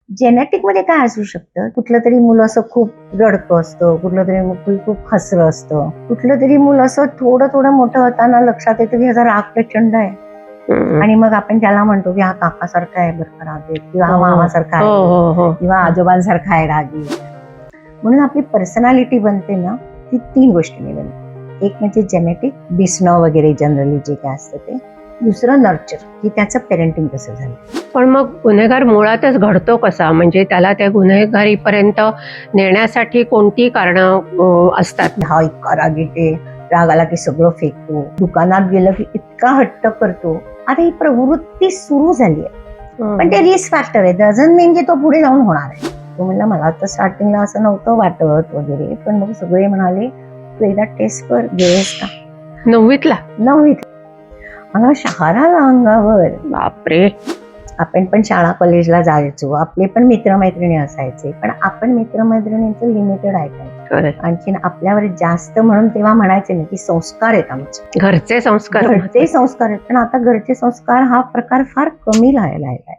Genetic मध्ये काय असू शकतं, कुठलं तरी मुलं असं खूप रडकं असतं, कुठलं तरी मूल खूप हसरं असतं, कुठलं तरी मूल असं थोडं थोडं मोठं होताना लक्षात येतं की ह्याचा राग प्रचंड आहे. आणि मग आपण त्याला म्हणतो की हा काकासारखा आहे बरं का रागीट, किंवा हा मामासारखा आहे, किंवा आजोबांसारखा आहे रागीट. म्हणून आपली पर्सनॅलिटी बनते ना, ती 3 गोष्टींनी बनते. एक म्हणजे जेनेटिक, दिसणं वगैरे जनरली जे काय असतं ते. दुसरं नर्चर, की त्याचं पेरेंटिंग कसं झालं. पण मग गुन्हेगार मुळातच घडतो कसा? म्हणजे त्याला त्या गुन्हेगारीपर्यंत नेण्यासाठी कोणती कारणं असतात? हा इतका रागीट आहे, राग आला की सगळं फेकतो, दुकानात गेलं की इतका हट्ट करतो. आता ही प्रवृत्ती सुरू झाली आहे, पण ते रिस्क फॅक्टर आहे. डझंट मीन की तो पुढे जाऊन होणार आहे. तो म्हणला मला तर स्टार्टिंगला असं नव्हतं वाटत वगैरे, पण मग सगळे म्हणाले तू एकदा टेस्ट कर, गेलेस का? 9वीतला? 9वीत मला शहारा आला अंगावर. बापरे. आपण पण शाळा कॉलेजला जायचो, आपले पण मित्रमैत्रिणी असायचे, पण आपण मित्रमैत्रिणींचं लिमिटेड ऐकायचं. आणखीन आपल्यावर जास्त म्हणून तेव्हा म्हणायचे नाही की संस्कार आहेत आमचे, घरचे संस्कार. घरचे संस्कार आहेत. पण आता घरचे संस्कार हा प्रकार फार कमी राहिला आहे.